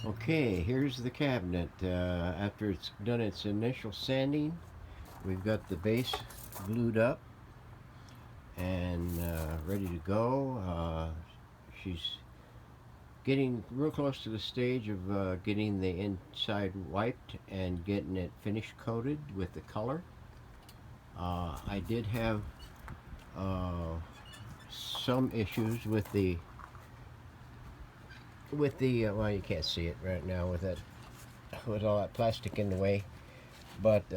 Okay, here's the cabinet. After it's done its initial sanding, we've got the base glued up and ready to go. She's getting real close to the stage of getting the inside wiped and getting it finish coated with the color. I did have uh, some issues with the well, you can't see it right now with that, with all that plastic in the way, but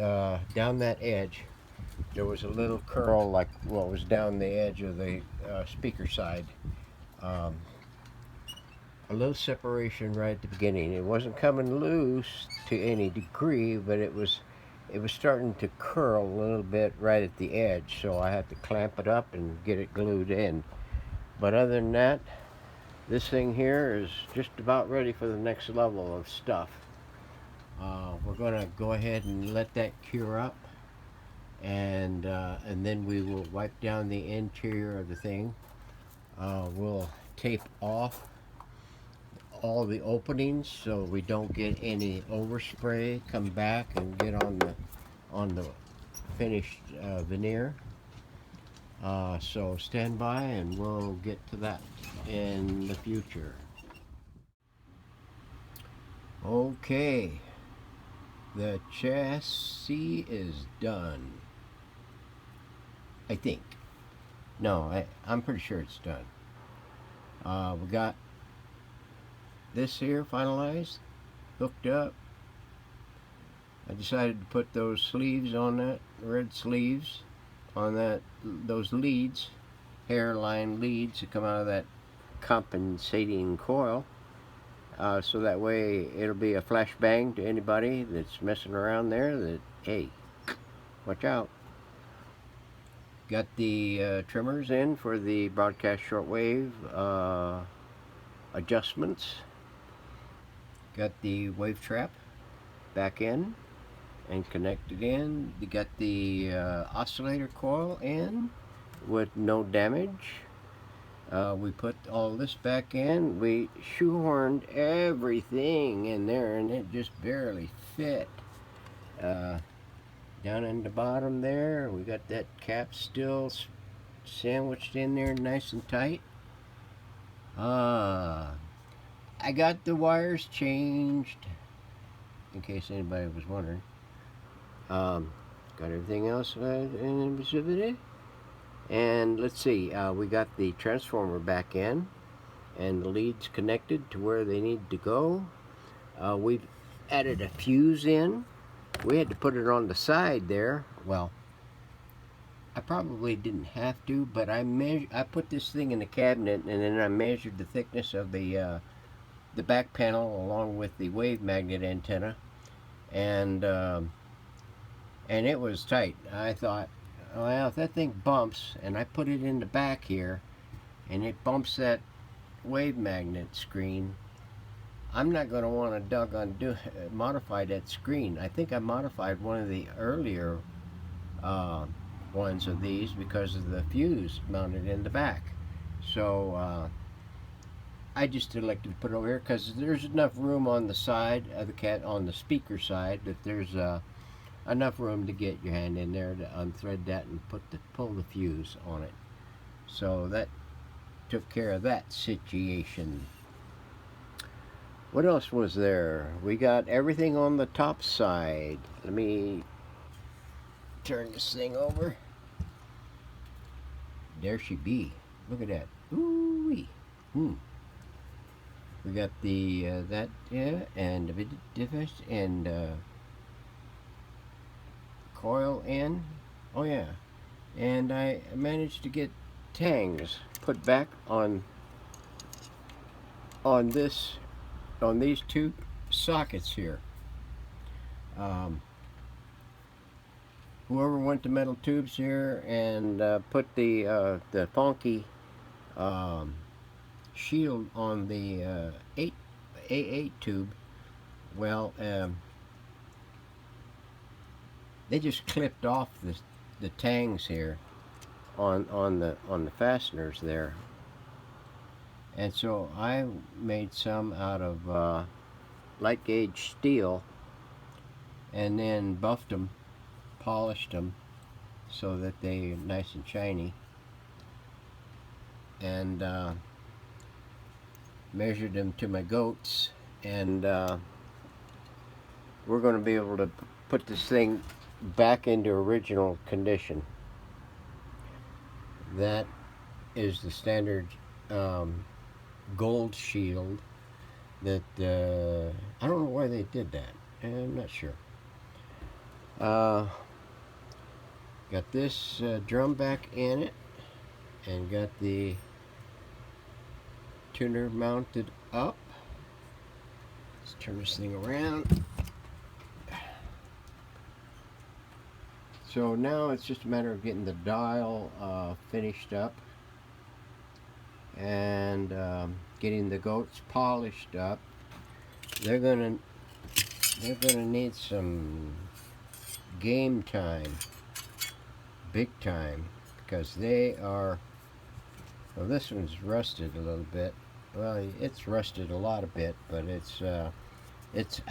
down that edge there was a little curl like what was down the edge of the speaker side. um, a little separation right at the beginning. It wasn't coming loose to any degree, but it was starting to curl a little bit right at the edge, so I had to clamp it up and get it glued in. But other than that, this thing here is just about ready for the next level of stuff. We're going to go ahead and let that cure up, and then we will wipe down the interior of the thing. We'll tape off all the openings so we don't get any overspray come back and get on the finished veneer. So stand by and we'll get to that in the future. Okay, the chassis is done, I think. No, I'm pretty sure it's done. We got this here finalized, hooked up. I decided to put those sleeves on that, red sleeves on those leads, hairline leads that come out of that compensating coil, so that way it'll be a flashbang to anybody that's messing around there that, hey, watch out. Got the trimmers in for the broadcast shortwave adjustments. Got the wave trap back in and connected in. You got the oscillator coil in with no damage. We put all this back in. We shoehorned everything in there and it just barely fit. Down in the bottom there, we got that cap still sandwiched in there nice and tight. I got the wires changed, in case anybody was wondering. Got everything else in the vicinity. And let's see, we got the transformer back in, and the leads connected to where they need to go. We've added a fuse in. We had to put it on the side there. Well, I probably didn't have to, but I put this thing in the cabinet, and then I measured the thickness of the back panel along with the wave magnet antenna, and it was tight. I thought, well, if that thing bumps, and I put it in the back here, and it bumps that wave magnet screen, I'm not going to want to modify that screen. I think I modified one of the earlier ones of these because of the fuse mounted in the back. So I just elected to put it over here because there's enough room on the side of on the speaker side, that there's enough room to get your hand in there to unthread that and pull the fuse on it. So that took care of that situation. What else was there? We got everything on the top side. Let me turn this thing over. There she be. Look at that. Ooh-wee. We got the that, yeah, and the difference, and coil in. Oh yeah, and I managed to get tangs put back on these two sockets here. Whoever went to metal tubes here and put the funky shield on the 8A8 tube, well, they just clipped off the tangs here on the fasteners there. And so I made some out of light gauge steel, and then buffed them, polished them so that they're nice and shiny, and measured them to my goats, and we're going to be able to put this thing back into original condition. That is the standard gold shield that I don't know why they did that. I'm not sure. Got this drum back in it, and got the tuner mounted up. Let's turn this thing around. So now it's just a matter of getting the dial finished up, and getting the goats polished up. They're gonna need some game time, big time, because they are. Well, this one's rusted a little bit. Well, it's rusted a lot of bit, but it's I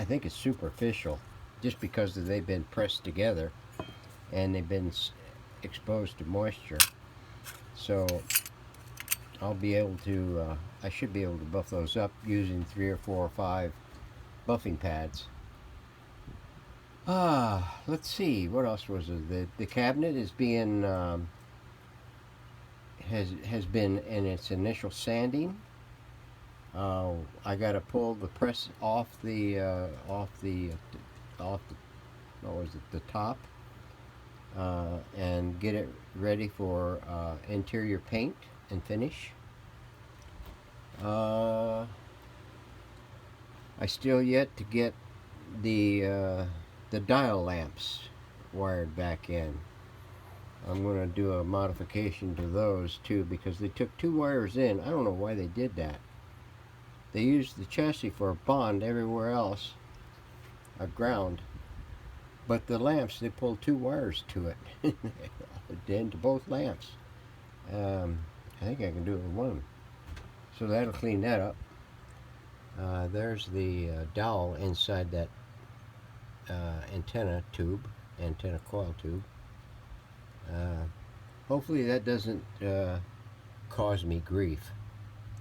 think it's superficial, just because they've been pressed together and they've been exposed to moisture. So I'll be able to, I should be able to buff those up using 3 or 4 or 5 buffing pads. Let's see, what else was it? The cabinet is being, has been in its initial sanding. I got to pull the press off the what was it, the top, and get it ready for interior paint and finish. I still yet to get the dial lamps wired back in. I'm going to do a modification to those too, because they took 2 wires in. I don't know why they did that. They used the chassis for a bond everywhere else, a ground, but the lamps, they pulled 2 wires to it, into both lamps. I think I can do it with one. So that'll clean that up. There's the dowel inside that antenna coil tube. Hopefully that doesn't cause me grief.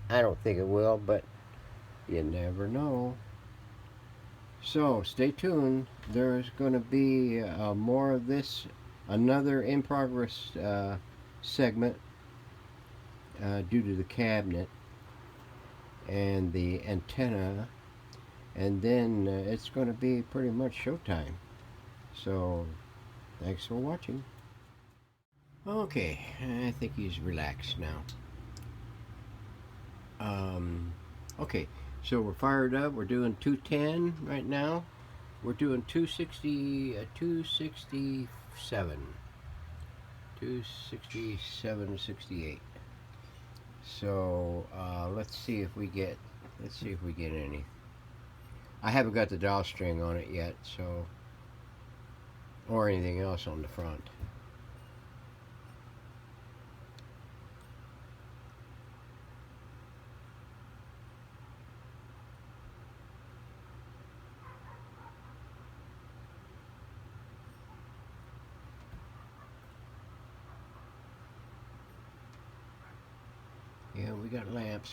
I don't think it will, but you never know. So stay tuned. There's going to be more of this, another in progress segment due to the cabinet and the antenna, and then it's going to be pretty much showtime. So thanks for watching. Okay, I think he's relaxed now. Okay, so we're fired up. We're doing 210 right now. We're doing 267, 68. So let's see if we get any. I haven't got the dial string on it yet, so, or anything else on the front. Yeah, we got lamps.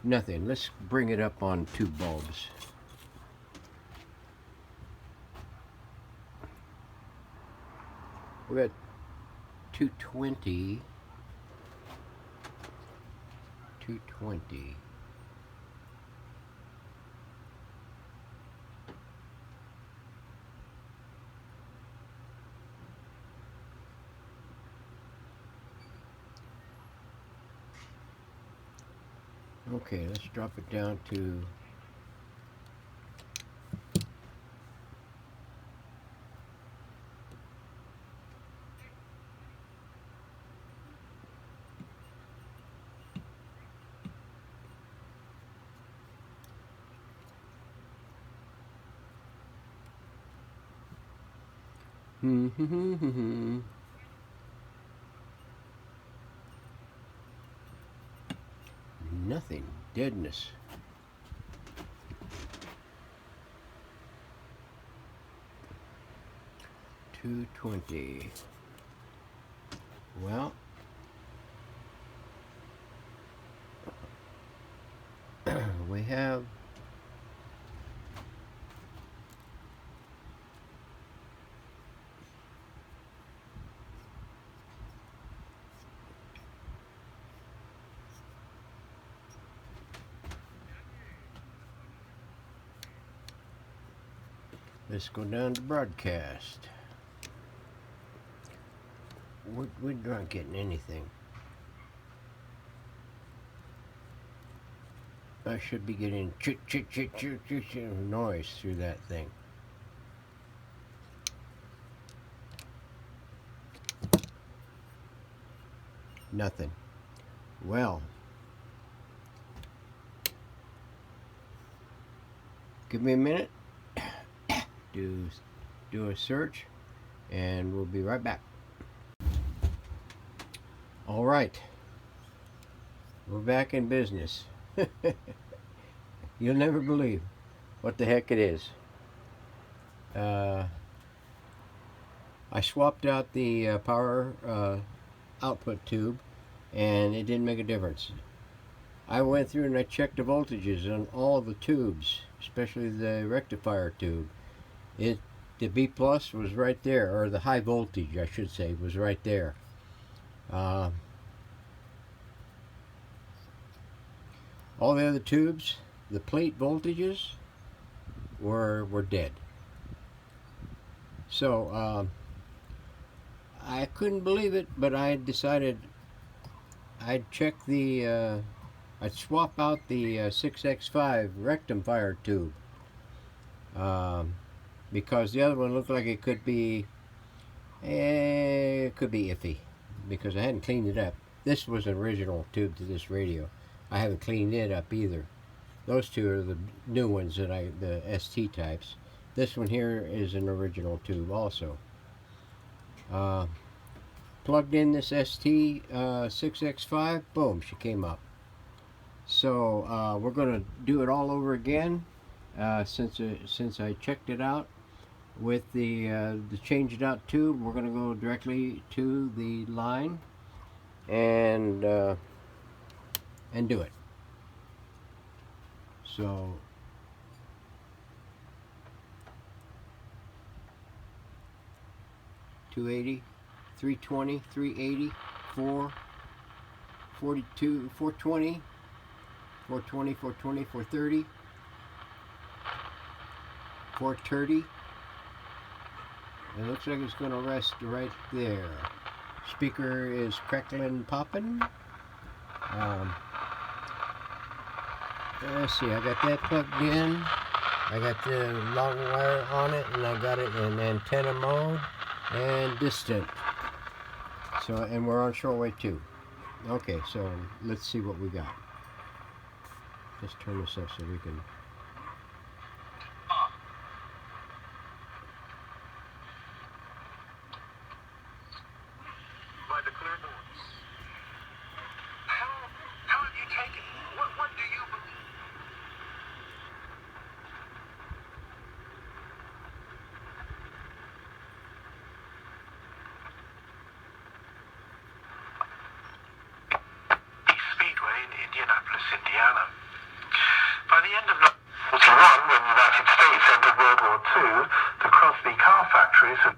Nothing. Let's bring it up on 2 bulbs. We got 220. 220. Okay, let's drop it down to Nothing. Deadness. $2.20. Well, we have let's go down to broadcast. We're not getting anything. I should be getting chit noise through that thing. Nothing. Well, give me a minute. Do a search, and we'll be right back. All right, we're back in business. You'll never believe what the heck it is. I swapped out the power output tube, and it didn't make a difference. I went through and I checked the voltages on all of the tubes, especially the rectifier tube. The B plus was right there, or the high voltage, I should say, was right there. All the other tubes, the plate voltages were dead. So I couldn't believe it, but I decided I'd check the I'd swap out the 6X5 rectifier tube because the other one looked like it could be iffy because I hadn't cleaned it up. This was an original tube to this radio. I haven't cleaned it up either. Those two are the new ones that the ST types. This one here is an original tube also. Plugged in this ST 6X5, boom, she came up. So we're going to do it all over again since I checked it out with the changed out tube. We're going to go directly to the line and do it. So $280, $320, $380, $442, $420, $420, $420, $430, $430. It looks like it's going to rest right there. Speaker is crackling, popping. Let's see, I got that plugged in. I got the long wire on it, and I got it in antenna mode and distant. So, and we're on shortwave too. Okay, so let's see what we got. Just turn this up so we can. By the clear boards. How have you taken it? What do you believe? Speedway in Indianapolis, Indiana. By the end of 1941, when the United States entered World War II, the Crosby car factories had...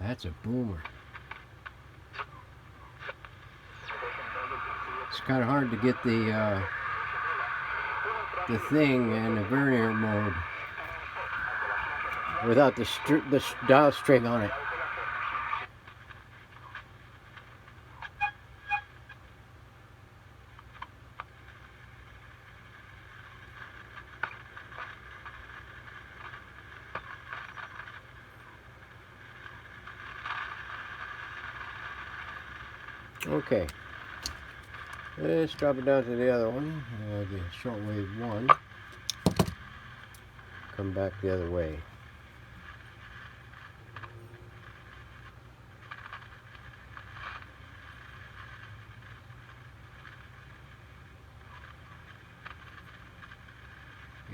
That's a boomer. It's kind of hard to get the thing in the vernier mode without the dial string on it. Okay, let's drop it down to the other one, the shortwave one. Come back the other way.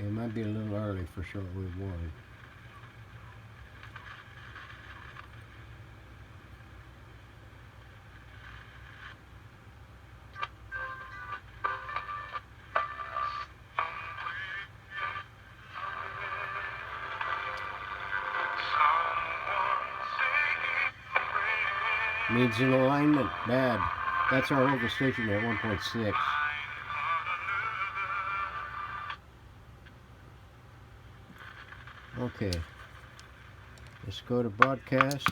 It might be a little early for shortwave one. Needs an alignment. Bad. That's our local station at 1.6. Okay. Let's go to broadcast.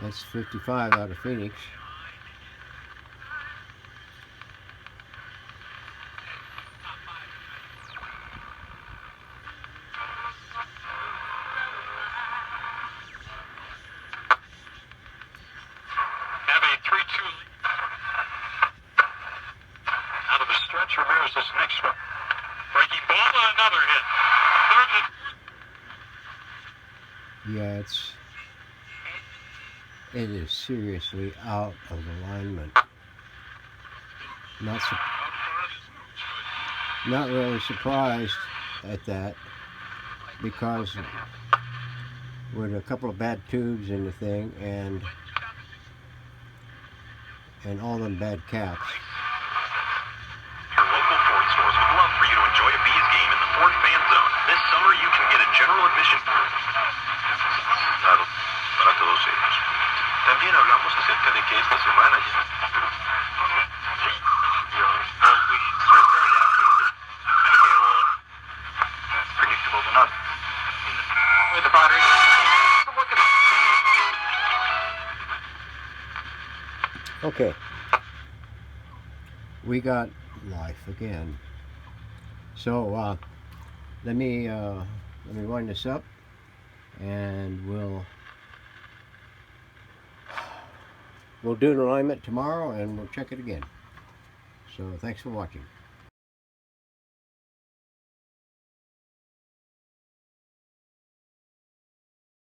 That's 55 out of Phoenix. Have a 3-2 out of the stretch. Ramirez this next one. Breaking ball and another hit. Yeah, it is seriously out of alignment. Not really surprised at that, because with a couple of bad tubes in the thing and all them bad caps. Your local Ford stores would love for you to enjoy a Bees game in the Ford Fan Zone. This summer you can get a general admission. Claro, para todos ellos. También hablamos acerca de que esta semana ya. Predictable enough. With the battery. Okay. We got life again. So let me wind this up, and we'll do an alignment tomorrow, and we'll check it again. So thanks for watching.